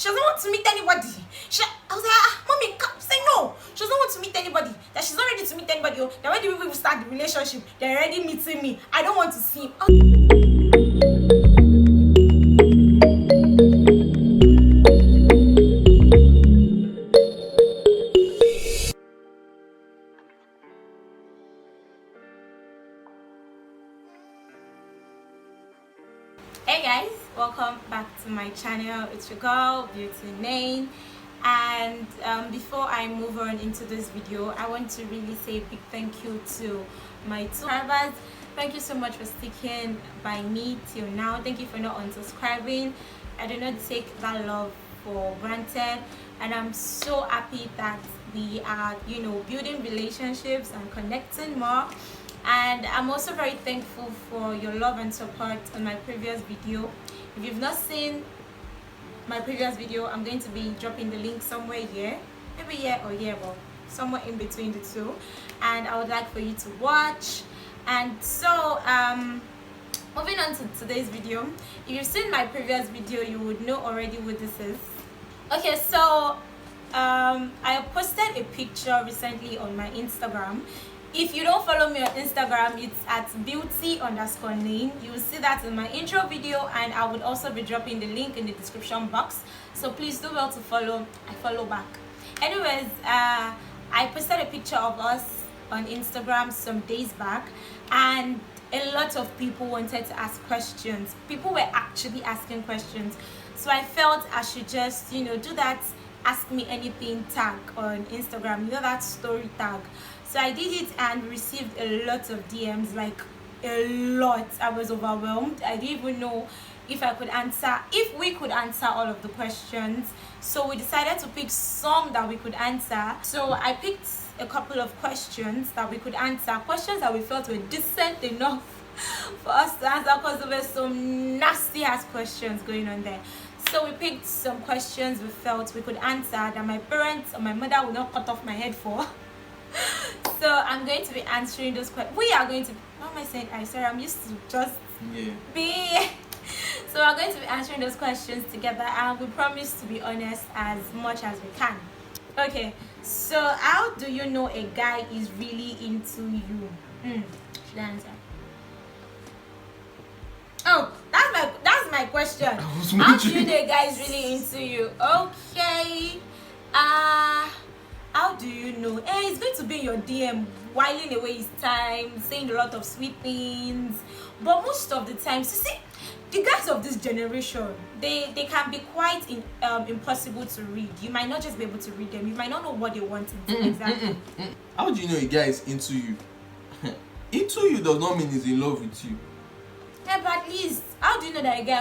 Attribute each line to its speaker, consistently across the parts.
Speaker 1: She doesn't want to meet anybody. I was like, mommy, say no. She doesn't want to meet anybody. That she's not ready to meet anybody. That when the people start the relationship, they're already meeting me. I don't want to see him. Hey guys, welcome back to my channel. It's your girl Beauty Name, and before I move on into this video, I want to really say a big thank you to my subscribers. Thank you so much for sticking by me till now. Thank you for not unsubscribing. I do not take that love for granted, and I'm so happy that we are, building relationships and connecting more. And I'm also very thankful for your love and support on my previous video. If you've not seen my previous video, I'm going to be dropping the link somewhere here, maybe here or here, but somewhere in between the two, and I would like for you to watch. And so moving on to today's video, if you've seen my previous video, you would know already what this is. Okay, so I posted a picture recently on my Instagram. If you don't follow me on Instagram, it's at beauty_name. You will see that in my intro video, and I would also be dropping the link in the description box. So please do well to follow. I follow back. Anyways, I posted a picture of us on Instagram some days back, and a lot of people wanted to ask questions. People were actually asking questions. So I felt I should just, do that ask me anything tag on Instagram, that story tag. So I did it and received a lot of DMs, like a lot. I was overwhelmed. I didn't even know if we could answer all of the questions. So we decided to pick some that we could answer. So I picked a couple of questions that we could answer, questions that we felt were decent enough for us to answer, because there were some nasty ass questions going on there. So we picked some questions we felt we could answer that my parents or my mother would not cut off my head for. So I'm going to be answering those questions. We are going to, what am I saying? Sorry, I'm used to just be. So we're going to be answering those questions together, and we promise to be honest as much as we can. Okay, so how do you know a guy is really into you? Should I answer? Oh, that's my question. How do you know a guy is really into you? Okay. How do you know? Hey, he's going to be in your DM, whiling away his time, saying a lot of sweet things. But most of the times, you see, the guys of this generation, they can be quite impossible to read. You might not just be able to read them. You might not know what they want to do exactly.
Speaker 2: How do you know a guy is into you? Into you does not mean he's in love with you.
Speaker 1: Yeah, but at least, how do you know that a guy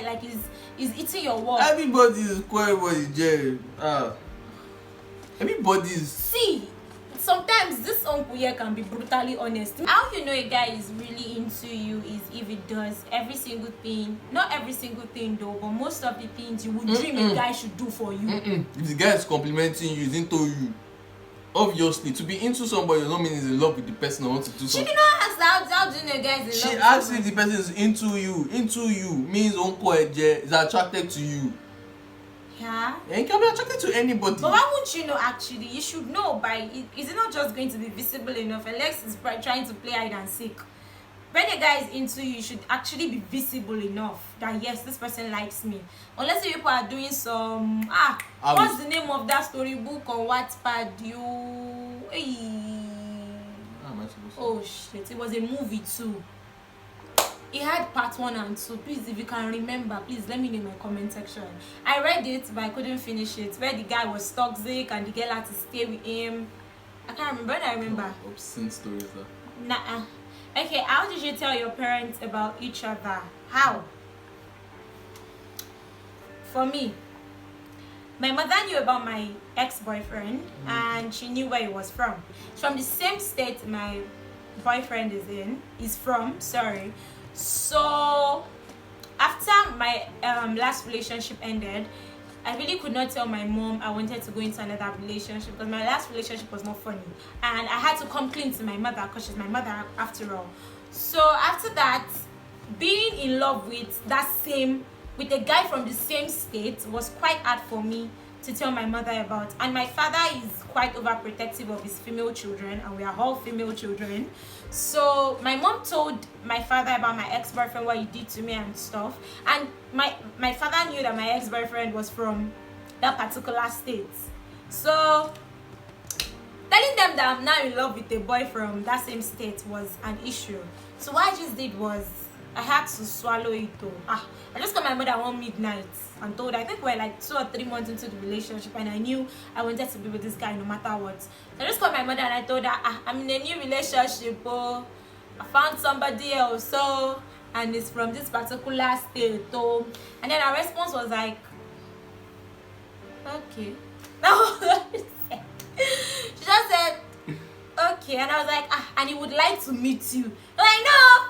Speaker 1: like is eating your work?
Speaker 2: Everybody is everybody. Everybody's.
Speaker 1: See, sometimes this uncle here can be brutally honest. How you know a guy is really into you is if it does every single thing. Not every single thing though, but most of the things you would dream a guy should do for you.
Speaker 2: If the guy is complimenting you, he's into you. Obviously, to be into somebody does not mean he's in love with the person or wants to do something.
Speaker 1: She did not ask how do you know a guy is in love?
Speaker 2: She asked if the person is into you. Into you means uncle is attracted to you.
Speaker 1: Yeah.
Speaker 2: And it can be attracted to anybody.
Speaker 1: But why won't you know actually? You should know by is it not just going to be visible enough? Alex is trying to play hide and seek. When a guy is into you, you should actually be visible enough that yes, this person likes me. Unless you people are doing some what's the name of that storybook on Wattpad? Oh shit, it was a movie too. It had part 1 and 2. Please, if you can remember, please let me know in my comment section. I read it, but I couldn't finish it. Where the guy was toxic and the girl had to stay with him. I can't remember. I remember.
Speaker 2: Obscene stories.
Speaker 1: Nah. Okay, how did you tell your parents about each other? How? For me, my mother knew about my ex-boyfriend, and she knew where he was from. It's from the same state my boyfriend is from. Sorry. So after my last relationship ended, I really could not tell my mom I wanted to go into another relationship because my last relationship was not funny, and I had to come clean to my mother because she's my mother after all. So after that, being in love with that same with a guy from the same state was quite hard for me to tell my mother about. And my father is quite overprotective of his female children, and we are all female children. So my mom told my father about my ex-boyfriend, what he did to me and stuff. And my father knew that my ex-boyfriend was from that particular state. So telling them that I'm now in love with a boy from that same state was an issue. So what I just did was I had to swallow it though. I just called my mother one midnight and told her, I think we're like 2 or 3 months into the relationship, and I knew I wanted to be with this guy no matter what. So I just called my mother and I told her, I'm in a new relationship, I found somebody else, so, and it's from this particular state, oh. And then her response was like, okay. No, she just said, okay. And I was like, and he would like to meet you. Like, no,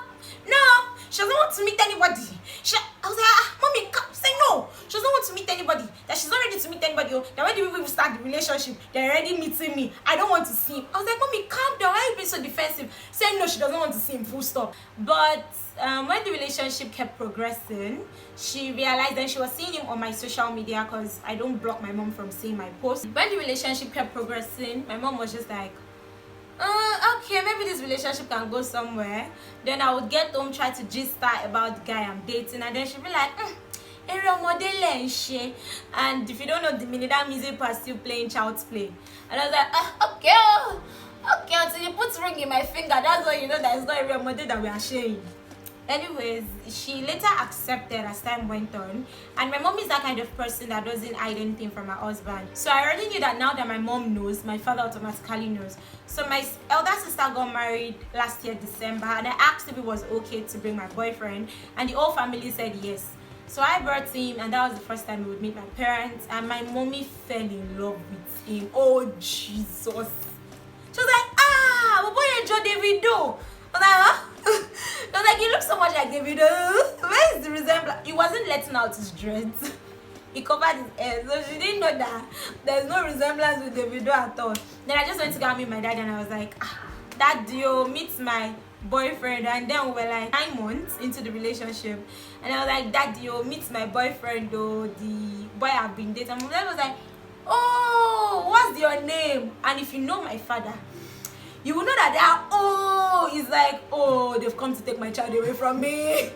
Speaker 1: she doesn't want to meet anybody. I was like, mommy, say no. She doesn't want to meet anybody. That she's not ready to meet anybody. That when the people start the relationship, they're already meeting me. I don't want to see him. I was like, mommy, calm down. Why are you being so defensive? Saying no, she doesn't want to see him, full stop. But when the relationship kept progressing, she realized, and she was seeing him on my social media, because I don't block my mom from seeing my posts. When the relationship kept progressing, my mom was just like, okay, maybe this relationship can go somewhere. Then I would get home, try to gist her about the guy I'm dating, and then she'd be like, and if you don't know the meaning, that means people are still playing child's play. And I was like, okay, until you put ring in my finger, that's why you know that it's not a real model that we are sharing. Anyways, she later accepted as time went on, and my mom is that kind of person that doesn't hide anything from her husband. So I already knew that now that my mom knows, my father automatically knows. So my elder sister got married last year December, and I asked if it was okay to bring my boyfriend, and the whole family said yes. So I brought him, and that was the first time we would meet my parents, and my mommy fell in love with him. Oh Jesus! She was like, my boy enjoyed Davido. I was like, huh? I was like, he looks so much like Davido. Where is the resemblance? He wasn't letting out his dreads. He covered his hair, so she didn't know that there's no resemblance with Davido at all. Then I just went to go meet my dad, and I was like, Dad, meet my boyfriend. And then we were like 9 months into the relationship, and I was like, Dad, meet my boyfriend, though, the boy I've been dating. And my dad was like, oh, what's your name? And if you know my father, you will know that is like, they've come to take my child away from me.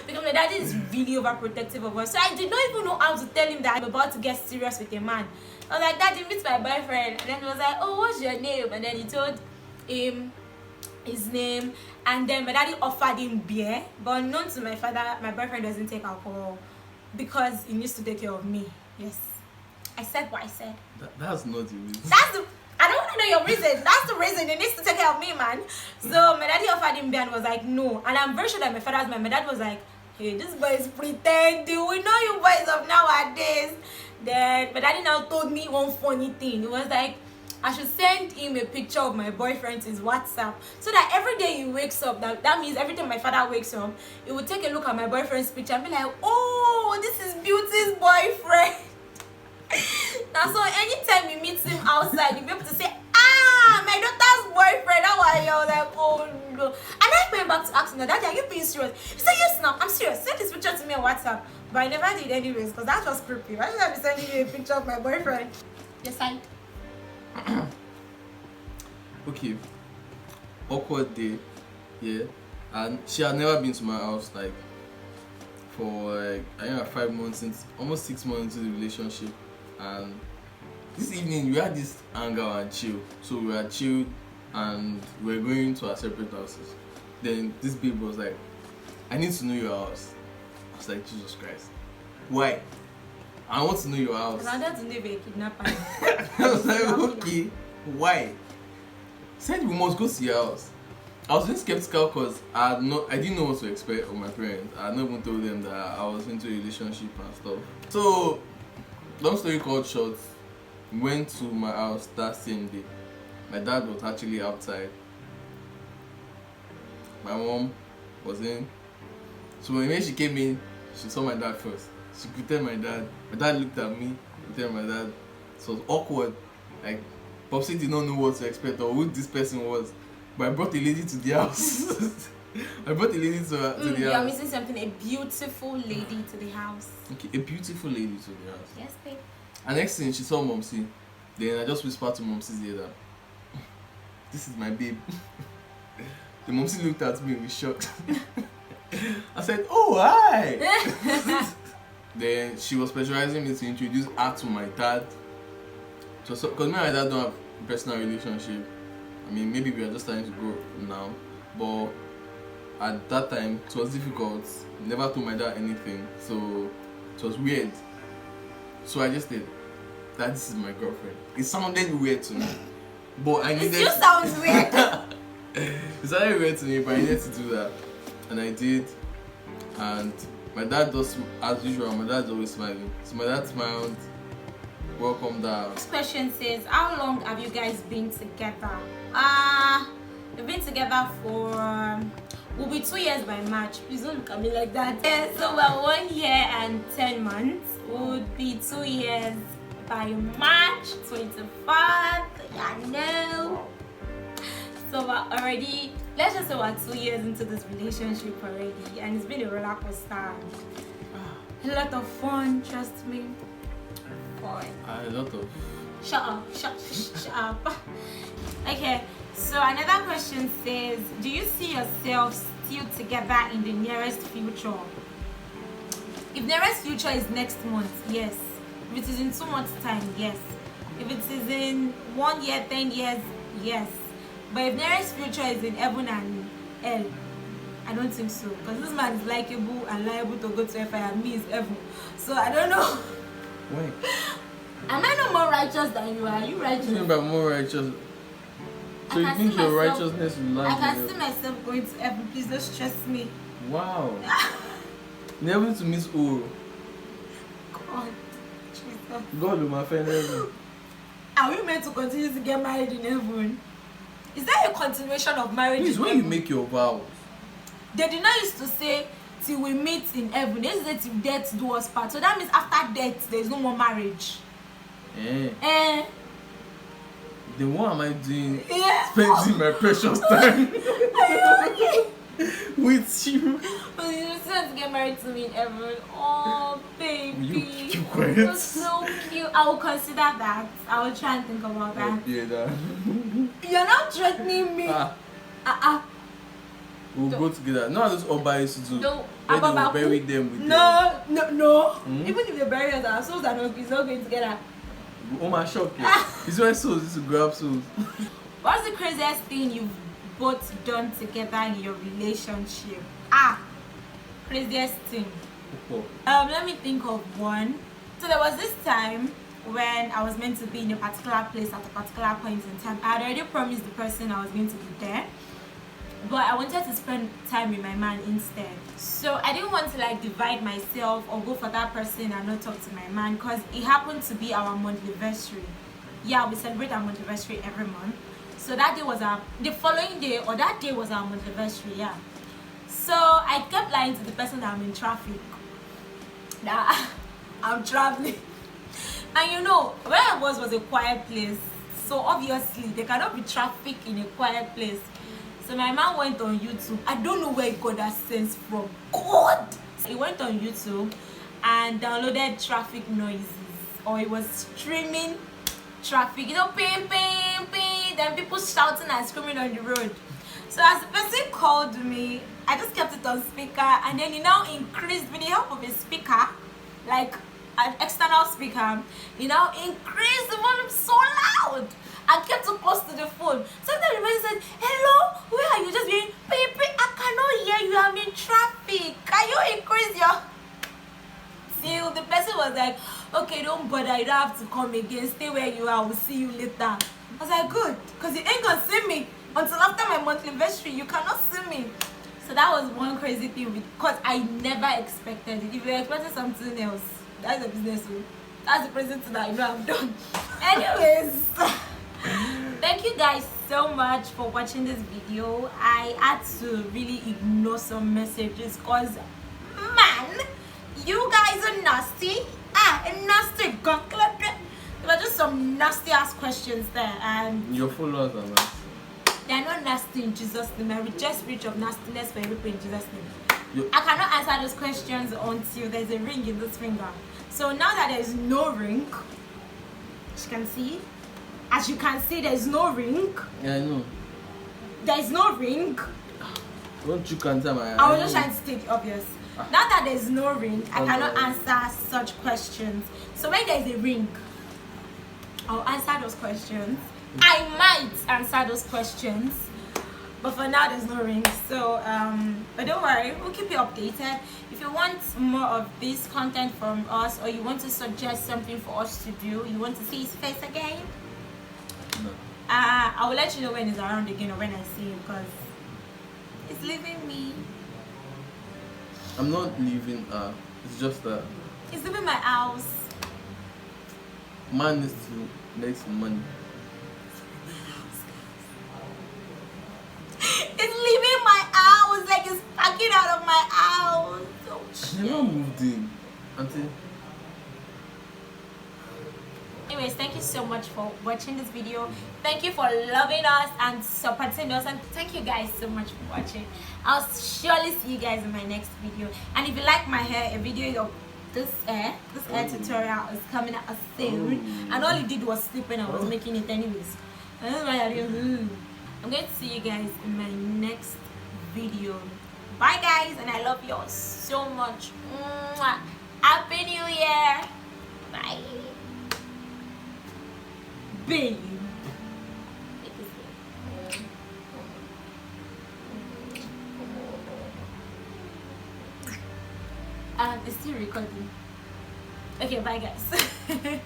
Speaker 1: Because my daddy is really overprotective of us. So I did not even know how to tell him that I'm about to get serious with a man. I was like, Daddy, meet my boyfriend. And then he was like, oh, what's your name? And then he told him his name. And then my daddy offered him beer. But unknown to my father, my boyfriend doesn't take alcohol because he needs to take care of me. Yes. I said what I said.
Speaker 2: That's not the reason.
Speaker 1: I don't want to know your reason. That's the reason. He needs to take care of me, man. So my daddy offered him beer and was like, no. And I'm very sure that my father's man, my dad was like, hey, this boy is pretending. We know you boys of nowadays. Then my daddy now told me one funny thing. It was like, I should send him a picture of my boyfriend to his WhatsApp, so that every day he wakes up, that means every time my father wakes up, he would take a look at my boyfriend's picture and be like, oh, this is Beauty's boyfriend. Now, so anytime you meet him outside, you'll be able to say, my daughter's boyfriend, how are you? I was like, oh no. And I went back to ask him, Daddy, are you being serious? He said, yes, now, I'm serious. Send this picture to me on WhatsApp. But I never did anyways, because that was creepy. Why should I be sending you a picture of my boyfriend? Decide.
Speaker 2: Okay. Awkward day. Yeah. And she had never been to my house, like, for like, I think 5 months, almost 6 months into the relationship. And this evening we had this hang out and chill. So we had chilled and we were going to our separate houses. Then this babe was like, I need to know your house. I was like, Jesus Christ. Why? I want to know your house.
Speaker 1: I wanted to know if you're a kidnapper.
Speaker 2: I was like, okay, why? Said we must go to your house. I was very skeptical because I didn't know what to expect of my parents. I had not even told them that I was into a relationship and stuff. So, long story cut short, we went to my house that same day. My dad was actually outside. My mom was in. So when she came in, she saw my dad first. She greeted my dad. My dad looked at me, greeted my dad. So it was awkward. Like, Popsy did not know what to expect or who this person was. But I brought a lady to the house. I brought a lady to the
Speaker 1: You're
Speaker 2: house.
Speaker 1: missing something. A beautiful lady to the house.
Speaker 2: Okay, a beautiful lady to the house.
Speaker 1: Yes, babe.
Speaker 2: And next thing, she saw Momsy. Then I just whispered to Momsy's ear that this is my babe. The Momsy looked at me with shock. I said, "Oh, hi." Then she was pressurizing me to introduce her to my dad. Because me and my dad don't have a personal relationship. I mean, maybe we are just starting to grow now. But at that time, it was difficult. Never told my dad anything. So it was weird. So I just said, "That this is my girlfriend." It sounded weird to me. But I needed...
Speaker 1: It still sounds weird.
Speaker 2: It sounded weird to me, but I needed to do that. And I did. And my dad does, as usual, my dad's always smiling. So my dad smiled, welcomed her.
Speaker 1: This question says, how long have you guys been together? We've been together for we'll be 2 years by March. Please don't look at me like that. Yeah, so we're 1 year and 10 months. Would be 2 years by March 24th. Yeah, no. So we're already, let's just say we're 2 years into this relationship already, and it's been a roller coaster. A lot of fun, trust me. Fun.
Speaker 2: A lot of...
Speaker 1: Shut up, shut up. Okay, so another question says, do you see yourself still together in the nearest future? If nearest future is next month, yes. If it is in 2 months' time, yes. If it is in 1 year, 10 years, yes. But if nearest future is in heaven and hell, I don't think so. Because this man is likable and liable to go to fire, and me is heaven. So I don't know.
Speaker 2: Wait.
Speaker 1: Am I no more righteous than you are? Are you righteous?
Speaker 2: You think about more righteous? So you think your righteousness will land?
Speaker 1: I can see myself going to heaven. Please don't stress me.
Speaker 2: Wow. Never to miss Oro.
Speaker 1: God, Jesus.
Speaker 2: God will my friend heaven.
Speaker 1: Are we meant to continue to get married in heaven? Is there a continuation of marriage?
Speaker 2: Please,
Speaker 1: in
Speaker 2: when
Speaker 1: heaven?
Speaker 2: you make your vows.
Speaker 1: They did not used to say till we meet in heaven. They say till death do us part. So that means after death there is no more marriage.
Speaker 2: Then what am I doing?
Speaker 1: Yeah.
Speaker 2: Spending my precious time
Speaker 1: Okay.
Speaker 2: with you.
Speaker 1: But you just want to get married to me in heaven. Oh, baby.
Speaker 2: You keep quiet.
Speaker 1: You're so cute. I will consider that. I will try and think about that.
Speaker 2: Yeah, that.
Speaker 1: You're not threatening me.
Speaker 2: We'll go together. No, those Oba used to do.
Speaker 1: No,
Speaker 2: Where they will bury them with them.
Speaker 1: No. Even if they bury us, our souls are not going together.
Speaker 2: Oh my shock. It's why souls used to grab souls.
Speaker 1: What's the craziest thing you've both done together in your relationship? Craziest thing. Let me think of one. So there was this time when I was meant to be in a particular place at a particular point in time. I had already promised the person I was going to be there, but I wanted to spend time with my man instead. So I didn't want to like divide myself or go for that person and not talk to my man, because it happened to be our monthly anniversary. Yeah, we celebrate our monthly anniversary every month. So that day was the following day, or that day was our monthly anniversary, yeah. So I kept lying to the person that I'm in traffic, that I'm traveling. And you know, where I was a quiet place. So obviously, there cannot be traffic in a quiet place. So my man went on YouTube. I don't know where he got that sense from. God! He went on YouTube and downloaded traffic noises. Or he was streaming traffic. You know, ping, ping, ping. Then people shouting and screaming on the road. So as the person called me, I just kept it on speaker. And then he now increased, with the help of a speaker, like an external speaker, he now increased the volume so loud. I kept too close to the phone. Sometimes the person said, hello, where are you? Just being, baby, I cannot hear you, I'm in traffic. Can you increase your... Till the person was like, okay, don't bother, you don't have to come again. Stay where you are, we'll see you later. I was like, good, because you ain't gonna see me until after my monthly anniversary. You cannot see me. So that was one crazy thing, because I never expected it. If you're expecting something else, that's a business. That's the present thing that you know I've done. Anyways, thank you guys so much for watching this video. I had to really ignore some messages because, man, you guys are nasty. Nasty. There were just some nasty ass questions there, and
Speaker 2: your followers are nasty.
Speaker 1: They are not nasty in Jesus' name. I reject spirit of nastiness for people in Jesus' name.
Speaker 2: You-
Speaker 1: I cannot answer those questions until there's a ring in this finger. So now that there's no ring, as you can see, there's no ring.
Speaker 2: Yeah, I know.
Speaker 1: There's no ring.
Speaker 2: Don't you answer my?
Speaker 1: I was just trying to state the obvious. Now that there's no ring, I cannot
Speaker 2: Okay.
Speaker 1: answer such questions. So when there's a ring, I'll answer those questions. I might answer those questions, but for now there's no ring. So but don't worry, we'll keep you updated. If you want more of this content from us, or you want to suggest something for us to do, you want to see his face again,
Speaker 2: No.
Speaker 1: I will let you know when he's around again or when I see him, because it's leaving me.
Speaker 2: I'm not leaving. It's just that
Speaker 1: He's leaving my house.
Speaker 2: man needs to make some money.
Speaker 1: It's leaving my house, like it's packing out of my house. Oh,
Speaker 2: You never moved in until.
Speaker 1: anyways, thank you so much for watching this video. Thank you for loving us and supporting us, and thank you guys so much for watching. I'll surely see you guys in my next video. And if you like my hair, a video of this hair tutorial is coming out soon. And all he did was sleep when I was making it anyways. I'm going to see you guys in my next video. Bye guys, and I love you all so much. Mwah. Happy New Year. Bye. Babe. It's still recording. Okay, bye guys.